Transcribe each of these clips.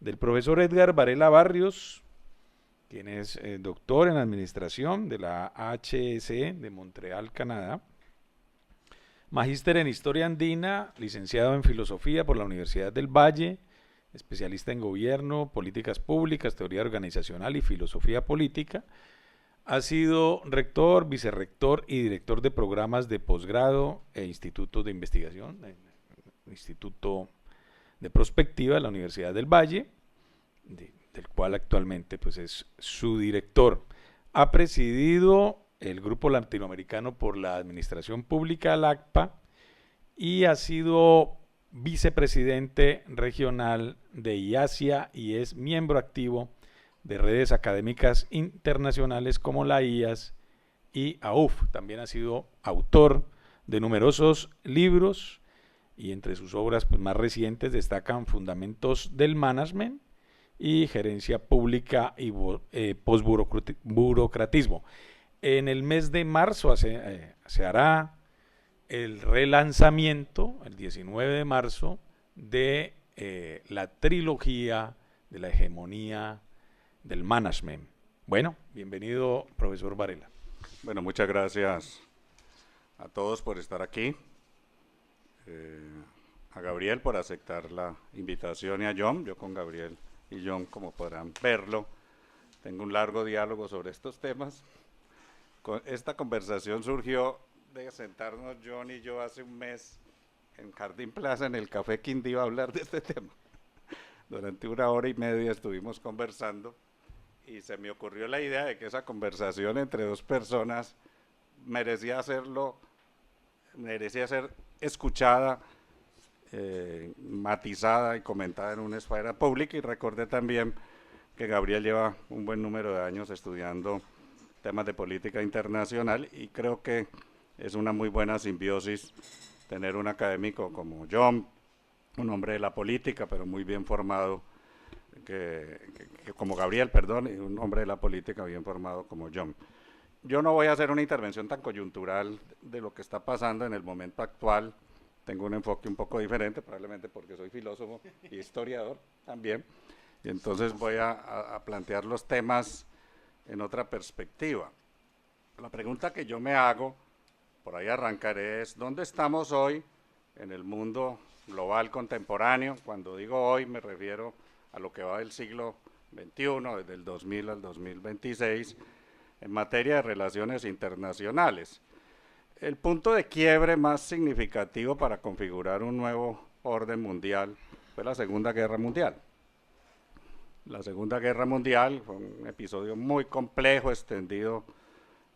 del profesor Edgar Varela Barrios, quien es doctor en administración de la HEC de Montreal, Canadá, magíster en historia andina, licenciado en filosofía por la Universidad del Valle, especialista en gobierno, políticas públicas, teoría organizacional y filosofía política. Ha sido rector, vicerrector y director de programas de posgrado e institutos de investigación, Instituto de Prospectiva de la Universidad del Valle, del cual actualmente pues, es su director. Ha presidido el Grupo Latinoamericano por la Administración Pública, LACPA, y ha sido vicepresidente regional de IASIA y es miembro activo de redes académicas internacionales como la IAS y AUF. También ha sido autor de numerosos libros y entre sus obras pues, más recientes destacan Fundamentos del Management y Gerencia Pública y Postburocratismo. En el mes de marzo se hará el relanzamiento, el 19 de marzo, de la trilogía de la hegemonía del management. Bueno, bienvenido, profesor Varela. Bueno, muchas gracias a todos por estar aquí, a Gabriel por aceptar la invitación y a John. Yo con Gabriel y John, como podrán verlo, tengo un largo diálogo sobre estos temas. Esta conversación surgió de sentarnos John y yo hace un mes en Jardín Plaza, en el Café Quindío, a hablar de este tema. Durante 1 hora y media estuvimos conversando y se me ocurrió la idea de que esa conversación entre dos personas merecía ser escuchada, matizada y comentada en una esfera pública, y recordé también que Gabriel lleva un buen número de años estudiando temas de política internacional y creo que es una muy buena simbiosis tener un académico como John, un hombre de la política, pero muy bien formado, como Gabriel, perdón, y un hombre de la política bien formado como John. Yo no voy a hacer una intervención tan coyuntural de lo que está pasando en el momento actual. Tengo un enfoque un poco diferente, probablemente porque soy filósofo y historiador también, y entonces voy a plantear los temas en otra perspectiva. La pregunta que yo me hago, por ahí arrancaré, es ¿dónde estamos hoy en el mundo global contemporáneo? Cuando digo hoy me refiero a lo que va del siglo XXI, desde el 2000 al 2026, en materia de relaciones internacionales. El punto de quiebre más significativo para configurar un nuevo orden mundial fue la Segunda Guerra Mundial. La Segunda Guerra Mundial fue un episodio muy complejo, extendido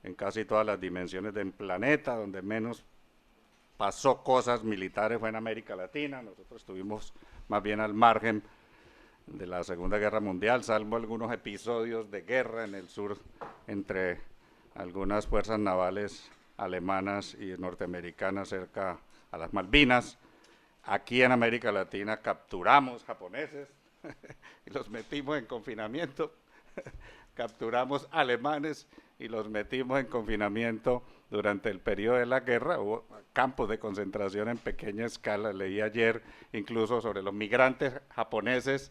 en casi todas las dimensiones del planeta, donde menos pasó cosas militares fue en América Latina. Nosotros estuvimos más bien al margen de la Segunda Guerra Mundial, salvo algunos episodios de guerra en el sur entre algunas fuerzas navales alemanas y norteamericanas cerca a las Malvinas. Aquí en América Latina capturamos japoneses y los metimos en confinamiento, capturamos alemanes y los metimos en confinamiento durante el periodo de la guerra. Hubo campos de concentración en pequeña escala, leí ayer incluso sobre los migrantes japoneses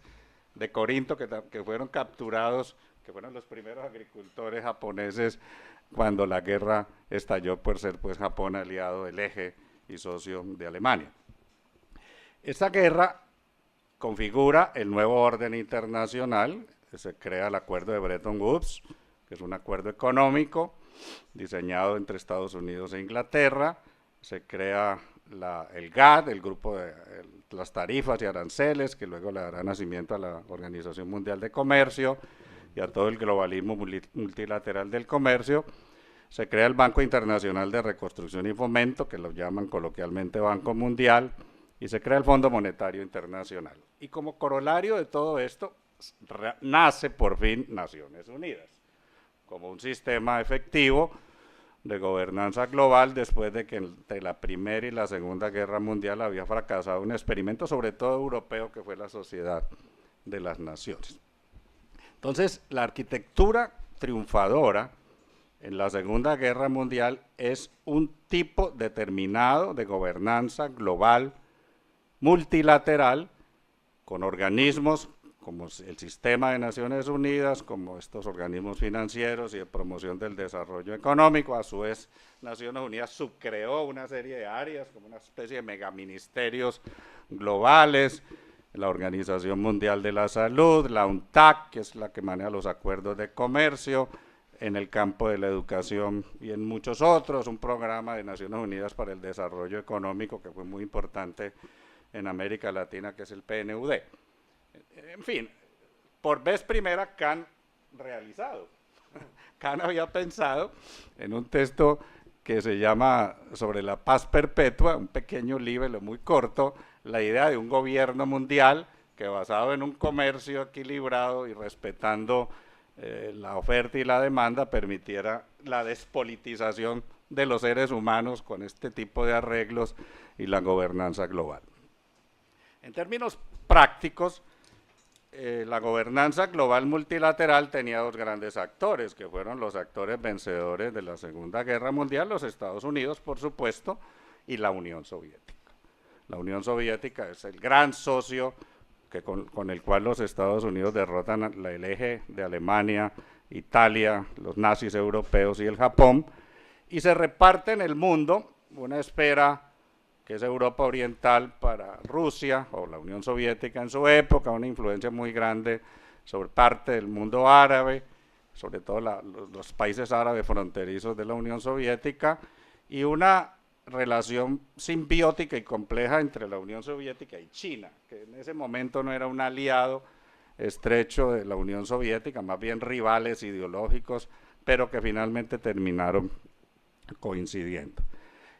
de Corinto que fueron capturados, que fueron los primeros agricultores japoneses cuando la guerra estalló, por ser pues Japón aliado del eje y socio de Alemania. Esta guerra configura el nuevo orden internacional, se crea el acuerdo de Bretton Woods, que es un acuerdo económico diseñado entre Estados Unidos e Inglaterra, se crea el GATT, el grupo de las tarifas y aranceles, que luego le dará nacimiento a la Organización Mundial de Comercio y a todo el globalismo multilateral del comercio. Se crea el Banco Internacional de Reconstrucción y Fomento, que lo llaman coloquialmente Banco Mundial, y se crea el Fondo Monetario Internacional. Y como corolario de todo esto, nace por fin Naciones Unidas, como un sistema efectivo de gobernanza global después de que entre la Primera y la Segunda Guerra Mundial había fracasado un experimento, sobre todo europeo, que fue la Sociedad de las Naciones. Entonces, la arquitectura triunfadora en la Segunda Guerra Mundial es un tipo determinado de gobernanza global, multilateral, con organismos como el sistema de Naciones Unidas, como estos organismos financieros y de promoción del desarrollo económico. A su vez, Naciones Unidas subcreó una serie de áreas, como una especie de megaministerios globales, la Organización Mundial de la Salud, la UNCTAD, que es la que maneja los acuerdos de comercio, en el campo de la educación y en muchos otros, un programa de Naciones Unidas para el Desarrollo Económico que fue muy importante en América Latina, que es el PNUD. En fin, por vez primera Kant realizado. Kant había pensado en un texto que se llama Sobre la paz perpetua, un pequeño libro muy corto, la idea de un gobierno mundial que basado en un comercio equilibrado y respetando la oferta y la demanda permitiera la despolitización de los seres humanos con este tipo de arreglos y la gobernanza global. En términos prácticos, la gobernanza global multilateral tenía dos grandes actores, que fueron los actores vencedores de la Segunda Guerra Mundial, los Estados Unidos, por supuesto, y la Unión Soviética. La Unión Soviética es el gran socio con el cual los Estados Unidos derrotan el eje de Alemania, Italia, los nazis europeos y el Japón, y se reparte en el mundo una esfera que es Europa Oriental para Rusia, o la Unión Soviética en su época, una influencia muy grande sobre parte del mundo árabe, sobre todo los países árabes fronterizos de la Unión Soviética, y una relación simbiótica y compleja entre la Unión Soviética y China, que en ese momento no era un aliado estrecho de la Unión Soviética, más bien rivales ideológicos, pero que finalmente terminaron coincidiendo.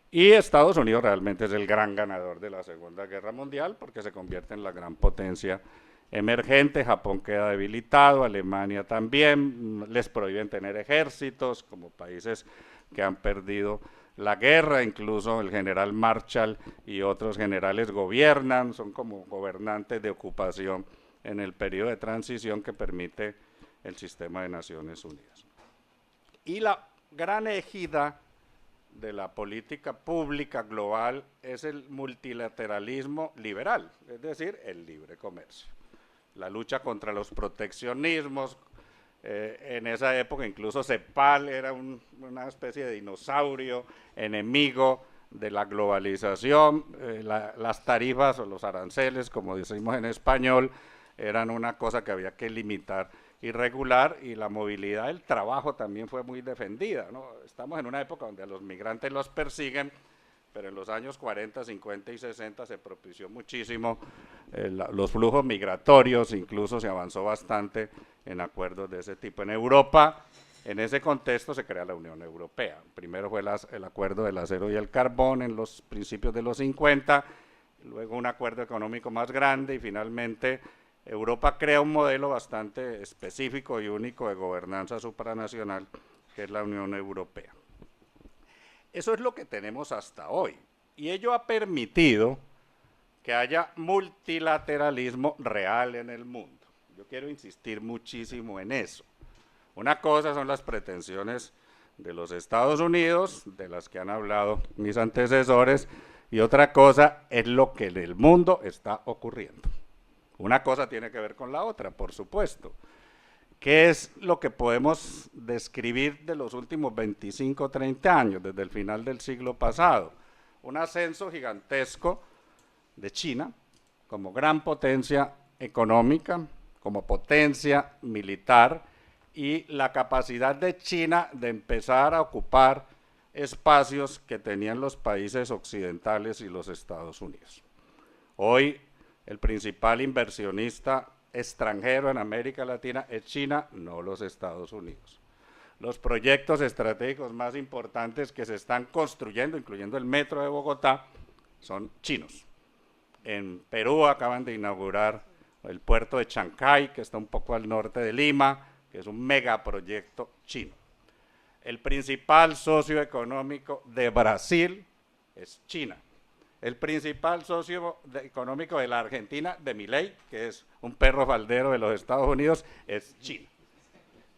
Y Estados Unidos realmente es el gran ganador de la Segunda Guerra Mundial porque se convierte en la gran potencia emergente. Japón queda debilitado, Alemania también, les prohíben tener ejércitos como países que han perdido la guerra, incluso el general Marshall y otros generales gobiernan, son como gobernantes de ocupación en el periodo de transición que permite el sistema de Naciones Unidas. Y la gran égida de la política pública global es el multilateralismo liberal, es decir, el libre comercio. La lucha contra los proteccionismos, en esa época incluso CEPAL era una especie de dinosaurio enemigo de la globalización, las tarifas o los aranceles, como decimos en español, eran una cosa que había que limitar y regular, y la movilidad del trabajo también fue muy defendida, ¿no? Estamos en una época donde a los migrantes los persiguen, pero en los años 40, 50 y 60 se propició muchísimo los flujos migratorios, incluso se avanzó bastante en acuerdos de ese tipo. En Europa, en ese contexto se crea la Unión Europea. Primero fue el acuerdo del acero y el carbón en los principios de los 50, luego un acuerdo económico más grande y finalmente Europa crea un modelo bastante específico y único de gobernanza supranacional, que es la Unión Europea. Eso es lo que tenemos hasta hoy, y ello ha permitido que haya multilateralismo real en el mundo. Yo quiero insistir muchísimo en eso. Una cosa son las pretensiones de los Estados Unidos, de las que han hablado mis antecesores, y otra cosa es lo que en el mundo está ocurriendo. Una cosa tiene que ver con la otra, por supuesto. ¿Qué es lo que podemos describir de los últimos 25 o 30 años, desde el final del siglo pasado? Un ascenso gigantesco de China como gran potencia económica, como potencia militar, y la capacidad de China de empezar a ocupar espacios que tenían los países occidentales y los Estados Unidos. Hoy el principal inversionista extranjero en América Latina es China, no los Estados Unidos. Los proyectos estratégicos más importantes que se están construyendo, incluyendo el metro de Bogotá, son chinos. En Perú acaban de inaugurar el puerto de Chancay, que está un poco al norte de Lima, que es un megaproyecto chino. El principal socio económico de Brasil es China. El principal socio económico de la Argentina, de Milei, que es un perro faldero de los Estados Unidos, es China.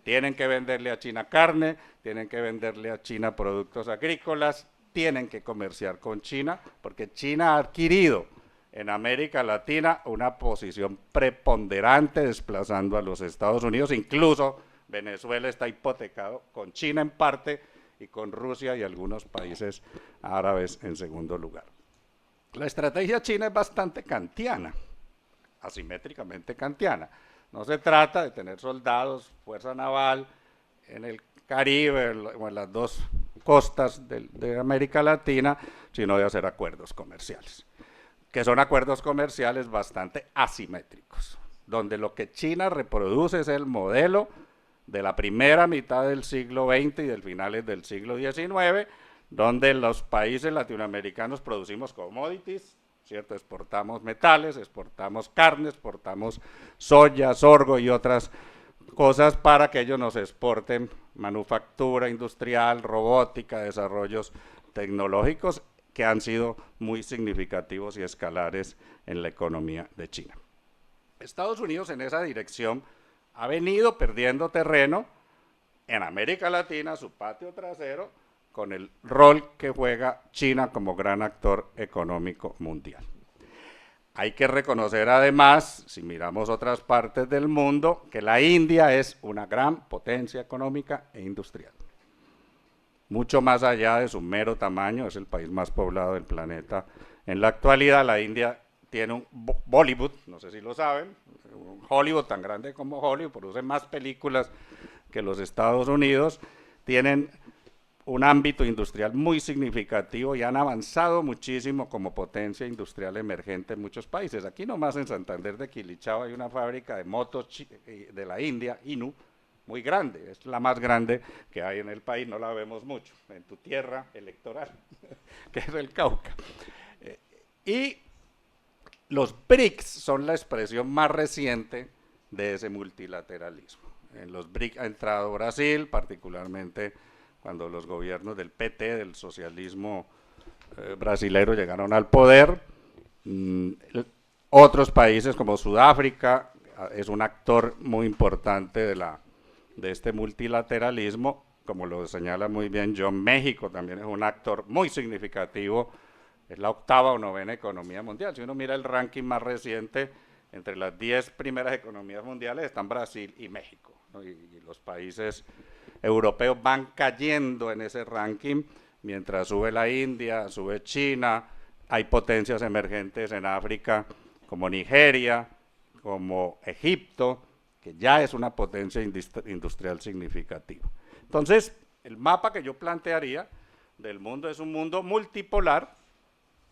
Tienen que venderle a China carne, tienen que venderle a China productos agrícolas, tienen que comerciar con China, porque China ha adquirido en América Latina una posición preponderante desplazando a los Estados Unidos, incluso Venezuela está hipotecado con China en parte y con Rusia y algunos países árabes en segundo lugar. La estrategia china es bastante kantiana, asimétricamente kantiana. No se trata de tener soldados, fuerza naval en el Caribe o en las dos costas de América Latina, sino de hacer acuerdos comerciales, que son acuerdos comerciales bastante asimétricos, donde lo que China reproduce es el modelo de la primera mitad del siglo XX y del finales del siglo XIX, donde los países latinoamericanos producimos commodities, ¿cierto? Exportamos metales, exportamos carne, exportamos soya, sorgo y otras cosas para que ellos nos exporten manufactura industrial, robótica, desarrollos tecnológicos que han sido muy significativos y escalares en la economía de China. Estados Unidos en esa dirección ha venido perdiendo terreno en América Latina, su patio trasero, con el rol que juega China como gran actor económico mundial. Hay que reconocer además, si miramos otras partes del mundo, que la India es una gran potencia económica e industrial. Mucho más allá de su mero tamaño, es el país más poblado del planeta. En la actualidad, la India tiene un Bollywood, no sé si lo saben, un Hollywood tan grande como Hollywood, produce más películas que los Estados Unidos, tienen un ámbito industrial muy significativo y han avanzado muchísimo como potencia industrial emergente en muchos países. Aquí nomás en Santander de Quilichao hay una fábrica de motos de la India, Inu, muy grande, es la más grande que hay en el país, no la vemos mucho, en tu tierra electoral, que es el Cauca. Y los BRICS son la expresión más reciente de ese multilateralismo. En los BRICS ha entrado Brasil, particularmente cuando los gobiernos del PT, del socialismo brasilero, llegaron al poder. Otros países como Sudáfrica es un actor muy importante de este multilateralismo, como lo señala muy bien John. México también es un actor muy significativo, es la octava o novena economía mundial. Si uno mira el ranking más reciente, entre las 10 primeras economías mundiales están Brasil y México, ¿no? Y los países europeos van cayendo en ese ranking, mientras sube la India, sube China, hay potencias emergentes en África como Nigeria, como Egipto, que ya es una potencia industrial significativa. Entonces, el mapa que yo plantearía del mundo es un mundo multipolar,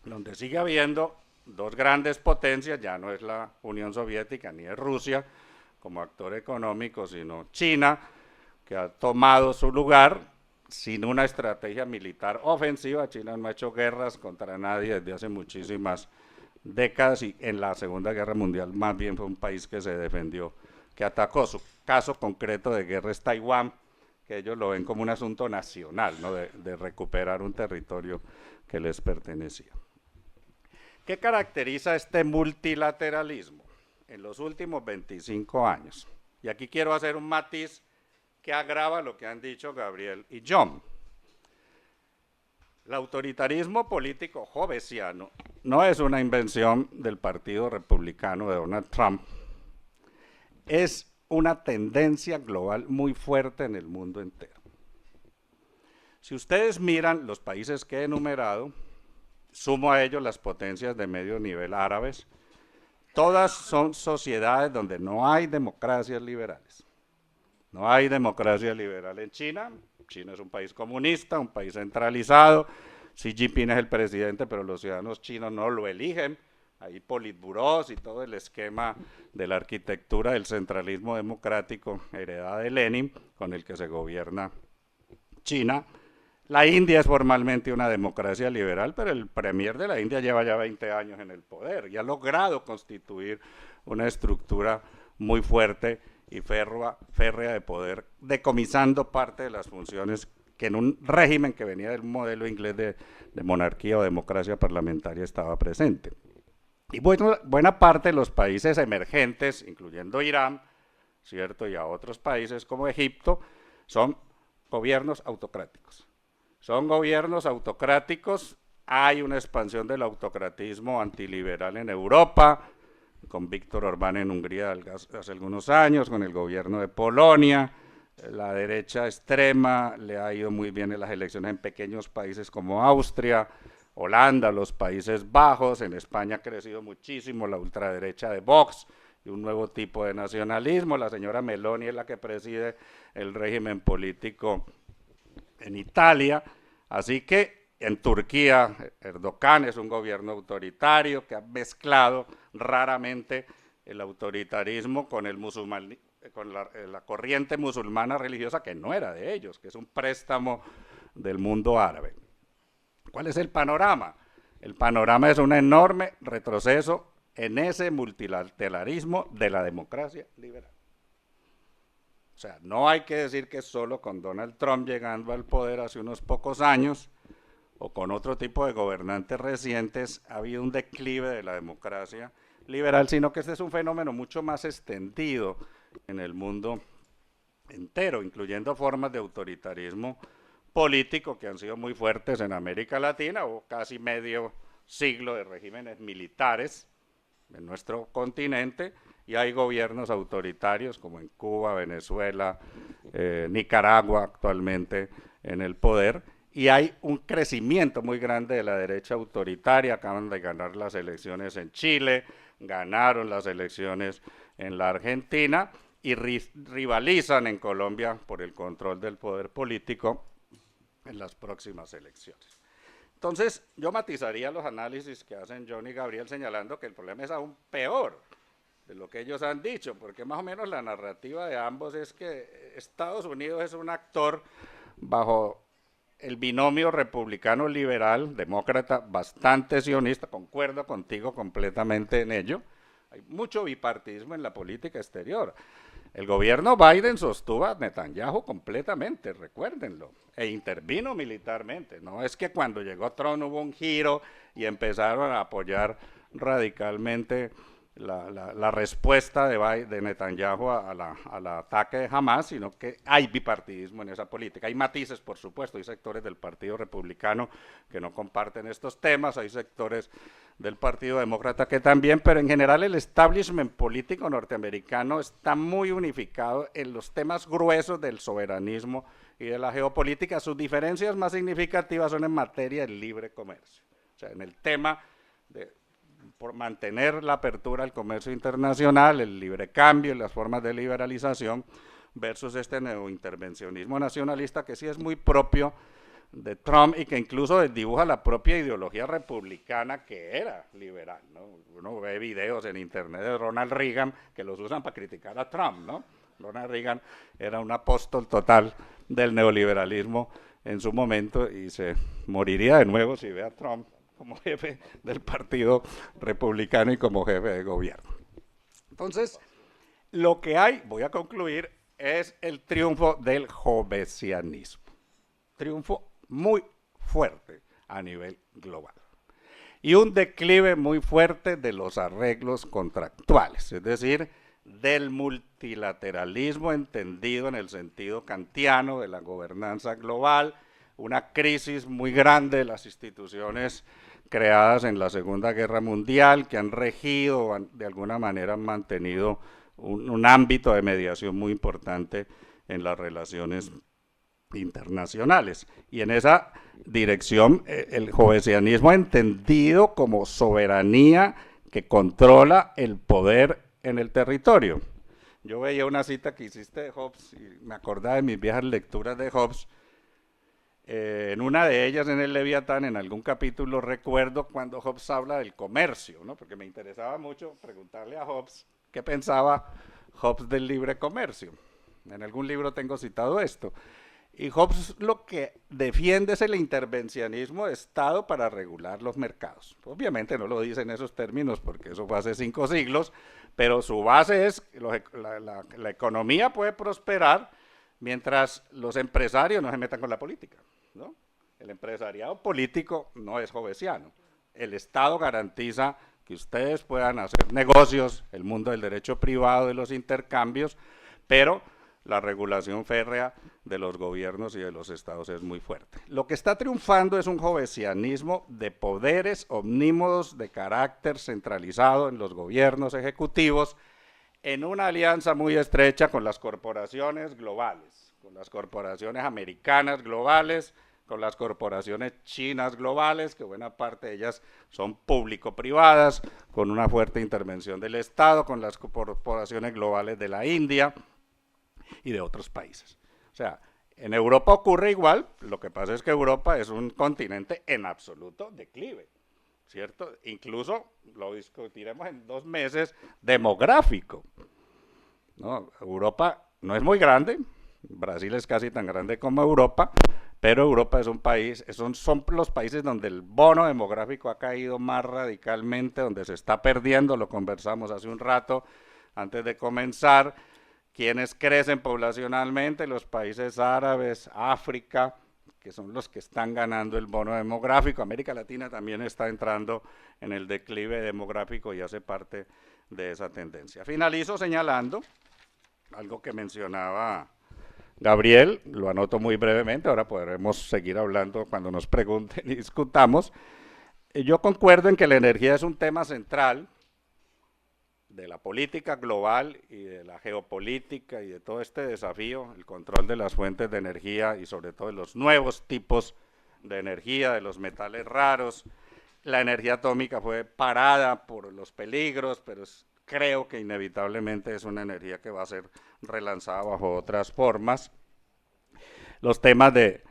donde sigue habiendo dos grandes potencias, ya no es la Unión Soviética ni es Rusia como actor económico, sino China, que ha tomado su lugar sin una estrategia militar ofensiva. China no ha hecho guerras contra nadie desde hace muchísimas décadas y en la Segunda Guerra Mundial más bien fue un país que se defendió, que atacó. Su caso concreto de guerra es Taiwán, que ellos lo ven como un asunto nacional, ¿no? de recuperar un territorio que les pertenecía. ¿Qué caracteriza este multilateralismo en los últimos 25 años? Y aquí quiero hacer un matiz que agrava lo que han dicho Gabriel y John. El autoritarismo político jovesiano no es una invención del Partido Republicano de Donald Trump, es una tendencia global muy fuerte en el mundo entero. Si ustedes miran los países que he enumerado, sumo a ellos las potencias de medio nivel árabes, todas son sociedades donde no hay democracias liberales. No hay democracia liberal en China. China es un país comunista, un país centralizado. Xi Jinping es el presidente, pero los ciudadanos chinos no lo eligen. Hay politburós y todo el esquema de la arquitectura del centralismo democrático heredada de Lenin, con el que se gobierna China. La India es formalmente una democracia liberal, pero el premier de la India lleva ya 20 años en el poder y ha logrado constituir una estructura muy fuerte y férrea de poder, decomisando parte de las funciones que en un régimen que venía del modelo inglés de monarquía o democracia parlamentaria estaba presente. Y buena parte de los países emergentes, incluyendo Irán, ¿cierto? Y a otros países como Egipto, son gobiernos autocráticos. Son gobiernos autocráticos hay una expansión del autocratismo antiliberal en Europa, con Víctor Orbán en Hungría hace algunos años, con el gobierno de Polonia. La derecha extrema le ha ido muy bien en las elecciones en pequeños países como Austria, Holanda, los Países Bajos. En España ha crecido muchísimo la ultraderecha de Vox y un nuevo tipo de nacionalismo. La señora Meloni es la que preside el régimen político en Italia. Así que en Turquía, Erdogan es un gobierno autoritario que ha mezclado raramente el autoritarismo con el con la corriente musulmana religiosa que no era de ellos, que es un préstamo del mundo árabe. ¿Cuál es el panorama? El panorama es un enorme retroceso en ese multilateralismo de la democracia liberal. O sea, no hay que decir que solo con Donald Trump llegando al poder hace unos pocos años o con otro tipo de gobernantes recientes ha habido un declive de la democracia liberal, sino que este es un fenómeno mucho más extendido en el mundo entero, incluyendo formas de autoritarismo político que han sido muy fuertes en América Latina, o casi medio siglo de regímenes militares en nuestro continente, y hay gobiernos autoritarios como en Cuba, Venezuela, Nicaragua actualmente en el poder, y hay un crecimiento muy grande de la derecha autoritaria. Acaban de ganar las elecciones en Chile, ganaron las elecciones en la Argentina y rivalizan en Colombia por el control del poder político en las próximas elecciones. Entonces, yo matizaría los análisis que hacen John y Gabriel señalando que el problema es aún peor de lo que ellos han dicho, porque más o menos la narrativa de ambos es que Estados Unidos es un actor bajo el binomio republicano-liberal, demócrata, bastante sionista. Concuerdo contigo completamente en ello. Hay mucho bipartidismo en la política exterior. El gobierno Biden sostuvo a Netanyahu completamente, recuérdenlo, e intervino militarmente. No es que cuando llegó Trump hubo un giro y empezaron a apoyar radicalmente la respuesta de Netanyahu al ataque de Hamas, sino que hay bipartidismo en esa política. Hay matices, por supuesto, hay sectores del Partido Republicano que no comparten estos temas, hay sectores del Partido Demócrata que también, pero en general el establishment político norteamericano está muy unificado en los temas gruesos del soberanismo y de la geopolítica. Sus diferencias más significativas son en materia del libre comercio, o sea, en el tema de por mantener la apertura al comercio internacional, el libre cambio y las formas de liberalización versus este neointervencionismo nacionalista que sí es muy propio de Trump y que incluso dibuja la propia ideología republicana que era liberal, ¿no? Uno ve videos en internet de Ronald Reagan que los usan para criticar a Trump, ¿no? Ronald Reagan era un apóstol total del neoliberalismo en su momento y se moriría de nuevo si ve a Trump como jefe del Partido Republicano y como jefe de gobierno. Entonces, lo que hay, voy a concluir, es el triunfo del jovesianismo. Triunfo muy fuerte a nivel global. Y un declive muy fuerte de los arreglos contractuales, es decir, del multilateralismo entendido en el sentido kantiano de la gobernanza global, una crisis muy grande de las instituciones creadas en la Segunda Guerra Mundial, que han regido, de alguna manera han mantenido un ámbito de mediación muy importante en las relaciones internacionales. Y en esa dirección, el jovesianismo entendido como soberanía que controla el poder en el territorio. Yo veía una cita que hiciste de Hobbes y me acordaba de mis viejas lecturas de Hobbes. En una de ellas, en el Leviatán, en algún capítulo, recuerdo cuando Hobbes habla del comercio, ¿no? Porque me interesaba mucho preguntarle a Hobbes qué pensaba Hobbes del libre comercio. En algún libro tengo citado esto. Y Hobbes lo que defiende es el intervencionismo de Estado para regular los mercados. Obviamente no lo dice en esos términos porque eso fue hace 5 siglos, pero su base es que la economía puede prosperar mientras los empresarios no se metan con la política, ¿no? El empresariado político no es hobbesiano. El Estado garantiza que ustedes puedan hacer negocios, el mundo del derecho privado, de los intercambios, pero la regulación férrea de los gobiernos y de los estados es muy fuerte. Lo que está triunfando es un jovesianismo de poderes omnímodos de carácter centralizado en los gobiernos ejecutivos, en una alianza muy estrecha con las corporaciones globales, con las corporaciones americanas globales, con las corporaciones chinas globales, que buena parte de ellas son público-privadas, con una fuerte intervención del Estado, con las corporaciones globales de la India y de otros países. O sea, en Europa ocurre igual, lo que pasa es que Europa es un continente en absoluto declive, ¿cierto? Incluso, lo discutiremos en 2 meses, demográfico, ¿no? Europa no es muy grande, Brasil es casi tan grande como Europa, pero Europa es un país, son los países donde el bono demográfico ha caído más radicalmente, donde se está perdiendo, lo conversamos hace un rato antes de comenzar, quienes crecen poblacionalmente, los países árabes, África, que son los que están ganando el bono demográfico. América Latina también está entrando en el declive demográfico y hace parte de esa tendencia. Finalizo señalando algo que mencionaba Gabriel, lo anoto muy brevemente, ahora podremos seguir hablando cuando nos pregunten y discutamos. Yo concuerdo en que la energía es un tema central de la política global y de la geopolítica y de todo este desafío, el control de las fuentes de energía y sobre todo de los nuevos tipos de energía, de los metales raros. La energía atómica fue parada por los peligros, pero creo que inevitablemente es una energía que va a ser relanzada bajo otras formas. Los temas de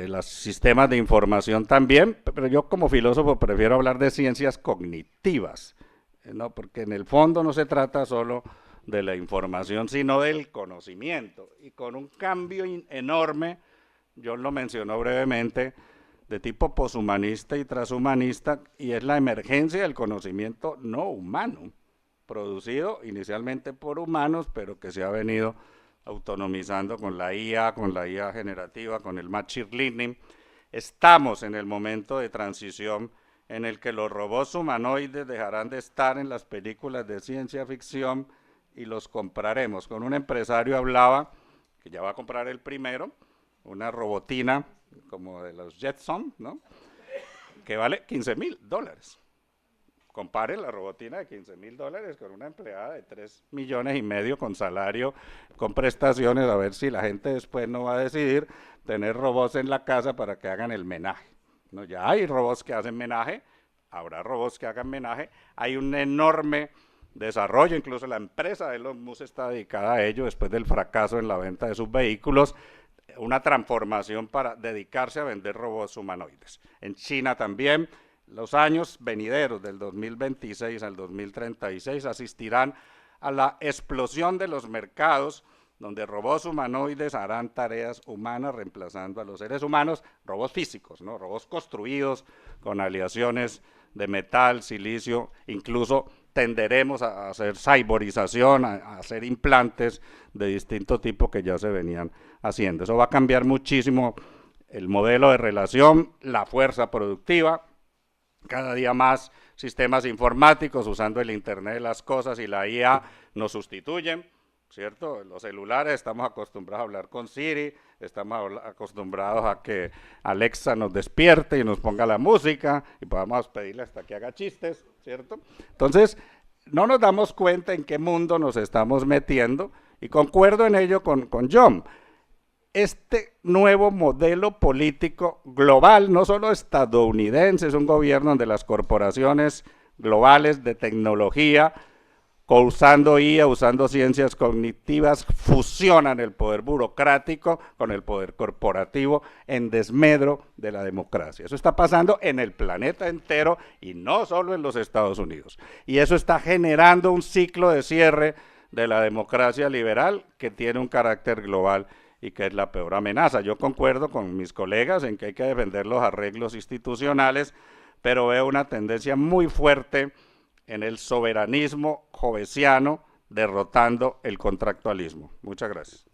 los sistemas de información también, pero yo como filósofo prefiero hablar de ciencias cognitivas, ¿no? Porque en el fondo no se trata solo de la información, sino del conocimiento, y con un cambio enorme, John lo mencionó brevemente, de tipo poshumanista y transhumanista, y es la emergencia del conocimiento no humano, producido inicialmente por humanos, pero que se ha venido autonomizando con la IA generativa, con el machine learning. Estamos en el momento de transición en el que los robots humanoides dejarán de estar en las películas de ciencia ficción y los compraremos. Con un empresario hablaba, que ya va a comprar el primero, una robotina como de los Jetson, ¿no? Que vale $15,000. Compare la robotina de $15,000 con una empleada de 3,5 millones con salario, con prestaciones, a ver si la gente después no va a decidir tener robots en la casa para que hagan el menaje. No, ya hay robots que hacen menaje, habrá robots que hagan menaje, hay un enorme desarrollo, incluso la empresa de Elon Musk está dedicada a ello después del fracaso en la venta de sus vehículos, una transformación para dedicarse a vender robots humanoides. En China también, los años venideros del 2026 al 2036 asistirán a la explosión de los mercados donde robots humanoides harán tareas humanas reemplazando a los seres humanos, robots físicos, ¿no? Robots construidos con aleaciones de metal, silicio, incluso tenderemos a hacer cyborización, a hacer implantes de distinto tipo que ya se venían haciendo. Eso va a cambiar muchísimo el modelo de relación, la fuerza productiva, cada día más sistemas informáticos usando el Internet de las cosas y la IA nos sustituyen, ¿cierto? Los celulares estamos acostumbrados a hablar con Siri, estamos acostumbrados a que Alexa nos despierte y nos ponga la música y podamos pedirle hasta que haga chistes, ¿cierto? Entonces, no nos damos cuenta en qué mundo nos estamos metiendo y concuerdo en ello con John. Este nuevo modelo político global, no solo estadounidense, es un gobierno donde las corporaciones globales de tecnología, usando IA, usando ciencias cognitivas, fusionan el poder burocrático con el poder corporativo en desmedro de la democracia. Eso está pasando en el planeta entero y no solo en los Estados Unidos. Y eso está generando un ciclo de cierre de la democracia liberal que tiene un carácter global y que es la peor amenaza. Yo concuerdo con mis colegas en que hay que defender los arreglos institucionales, pero veo una tendencia muy fuerte en el soberanismo jovesiano derrotando el contractualismo. Muchas gracias.